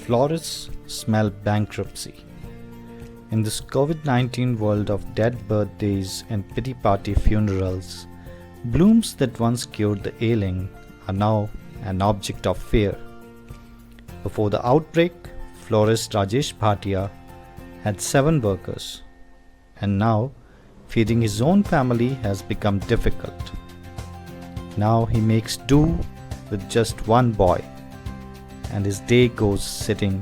Florists smell bankruptcy. In this COVID-19 world of dead birthdays and pity party funerals, blooms that once cured the ailing are now an object of fear. Before the outbreak, florist Rajesh Bhatia had 7 workers, and now feeding his own family has become difficult. Now he makes do with just one boy, and his day goes sitting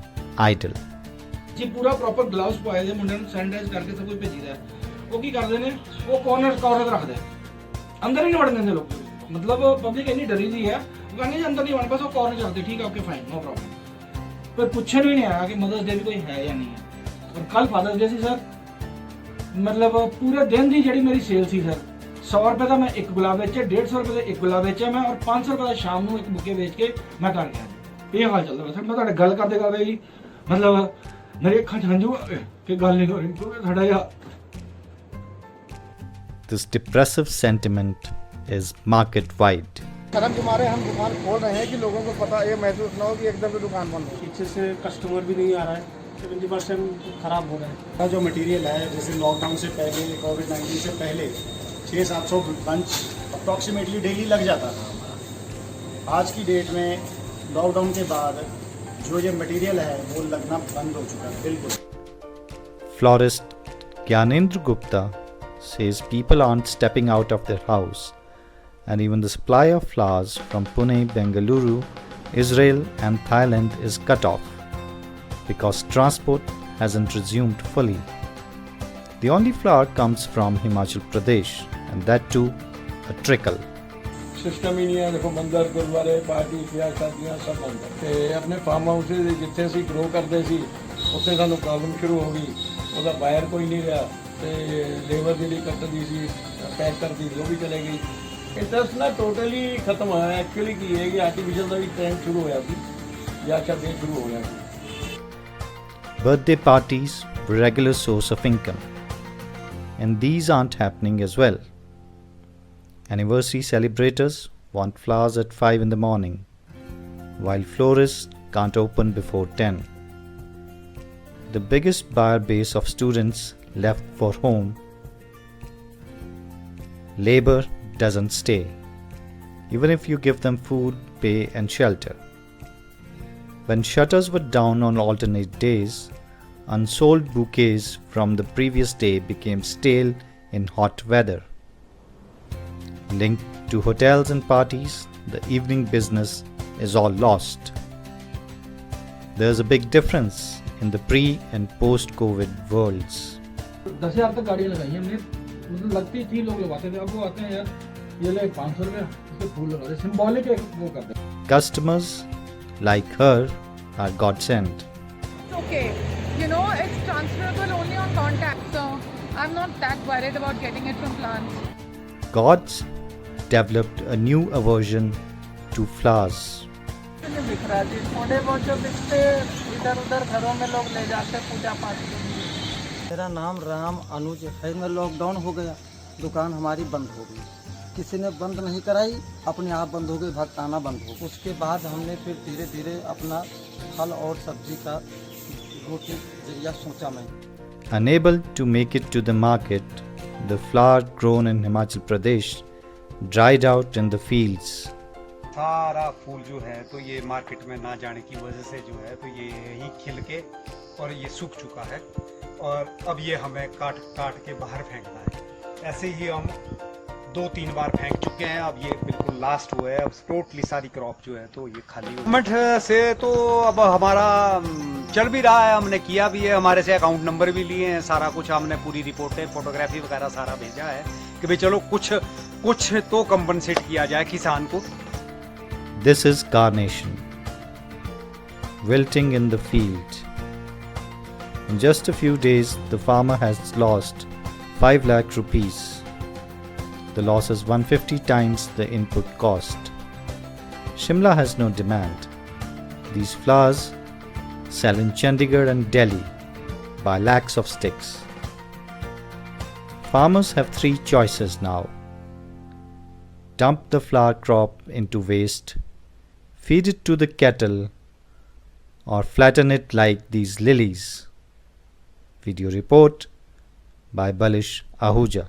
idle. जी पूरा proper gloves पाए दे मुंडे ਨੂੰ sanitise ਕਰਕੇ ਸਭ ਕੁਝ ਭੇਜੀਦਾ ਹੈ। ਉਹ ਕੀ ਕਰਦੇ ਨੇ, ਉਹ ਕਾਰਨਰ ਰੱਖਦੇ ਅੰਦਰ ਹੀ ਨਹੀਂ ਵੜਨ ਦਿੰਦੇ ਲੋਕ। मतलब पब्लिक इतनी डरी जी है, वो कहने अंदर नहीं वड़न, बस वो कॉर्नर रखते, ठीक है ओके फाइन नो प्रॉब्लम। पर पूछने भी नहीं आया कि मदर्स डे भी कोई है या नहीं है। और कल फादर्स डे सी सर, मतलब पूरे दिन की जी मेरी सेल सी सर, 100 रुपए का मैं एक गुलाब बेचे, 150 रुपए का एक गुलाब बेचा मैं, और 500 रुपए का शाम को एक बुके बेच के मैं कर गया। ये हाल चल रहा सर। मैं गल करते करते जी मतलब मेरी अखा हंझू कि गल नहीं हो रही क्योंकि थोड़ा जिहा। This depressive sentiment is market-wide. कदम तुम्हारे हम दुकान खोल रहे हैं कि लोगों को पता ये महसूस ना हो कि एकदम से दुकान बंद हो। पीछे से कस्टमर भी नहीं आ रहा है, 70% खराब हो रहा है। जो मटेरियल है जैसे लॉकडाउन से पहले, कोविड-19 से पहले 600-700 बंच अप्रॉक्सीमेटली डेली लग जाता था हमारा। आज की डेट में लॉकडाउन के बाद जो ये मटेरियल है वो लगना बंद हो चुका है बिल्कुल। Florist Gyanendra Gupta says people aren't stepping out of their house, and even the supply of flowers from Pune, Bengaluru, Israel and Thailand is cut off because transport hasn't resumed fully. The only flower comes from Himachal Pradesh, and that too a trickle. System ही नहीं है। देखो मंदिर गुरुद्वारे party ब्याह शादियां सब बंद है। ते अपने फार्म हाउस जिथे असीं ग्रो करते सी उत्थे सानूं प्रॉब्लम शुरू हो गई। ਉਹਦਾ ਬਾਇਰ ਕੋਈ ਨਹੀਂ ਰਿਹਾ ਤੇ ਲੇਬਰ ਜਿਹੜੀ ਕੱਟਦੀ ਸੀ ਪੈਕ ਕਰਦੀ ਉਹ ਵੀ ਚਲੇ ਗਈ। ਇੰਟਰਸਟ ਨਾ ਟੋਟਲੀ ਖਤਮ ਹੋਇਆ। ਐਕਚੁਅਲੀ ਕੀ ਹੈ ਕਿ ਆਰਟੀਫੀਸ਼ੀਅਲ ਦਾ ਵੀ ਟ੍ਰੈਂਡ ਸ਼ੁਰੂ ਹੋਇਆ ਸੀ, ਵਿਆਹ ਸ਼ਾਦੀ ਸ਼ੁਰੂ ਹੋ ਗਿਆ ਸੀ। Birthday parties were a regular source of income, and these aren't happening as well. Anniversary celebrators want flowers at 5 in the morning, while florists can't open before 10. The biggest buyer base of students left for home. Labor doesn't stay, even if you give them food, pay and shelter. When shutters were down on alternate days, unsold bouquets from the previous day became stale in hot weather. Linked to hotels and parties, the evening business is all lost. There's a big difference in the pre and post-COVID worlds. 10,000 तक गाड़ियाँ लगाई हमने, मतलब लगती थी, लोग लगाते थे। अब वो आते हैं यार ये ले 500 रुपया इस पे फूल लगा दे, सिंबॉलिक वो करते हैं। Customers like her are God sent. It's okay, you know, it's transferable only on contact, so I'm not that worried about getting it from plants. Gods developed a new aversion to flowers. नहीं दिख रहा जी, थोड़े बहुत जो दिखते इधर उधर घरों में लोग ले जाते पूजा पाठ के लिए। मेरा नाम राम अनुज है। में लॉकडाउन हो गया, दुकान हमारी बंद हो गई। किसी ने बंद नहीं कराई, अपने आप बंद हो गई, भक्त आना बंद हो गया। उसके बाद हमने फिर धीरे धीरे अपना फल और सब्जी का रोटी जरिया सोचा। मैं Unable to make it to the market, the flower grown in Himachal Pradesh dried out in the fields. सारा फूल जो है तो ये मार्केट में ना जाने की वजह से जो है तो ये यहीं खिल के और ये सूख चुका है, और अब ये हमें काट काट के बाहर फेंकना है। ऐसे ही हम 2-3 बार फेंक चुके हैं। अब ये बिल्कुल लास्ट हुआ है। अब टोटली सारी क्रॉप जो है तो ये खाली हो। गवर्नमेंट से तो अब हमारा चल भी रहा है, हमने किया भी है, हमारे से अकाउंट नंबर भी लिए हैं, सारा कुछ हमने पूरी रिपोर्टें फोटोग्राफी वगैरह सारा भेजा है कि भाई चलो कुछ तो कंपनसेट किया जाए किसान को। This is carnation, wilting in the field. In just a few days, the farmer has lost 5 lakh rupees. The loss is 150 times the input cost. Shimla has no demand. These flowers sell in Chandigarh and Delhi by lakhs of sticks. Farmers have 3 choices now. Dump the flower crop into waste, feed it to the cattle, or flatten it like these lilies. Video report by Balish Ahuja.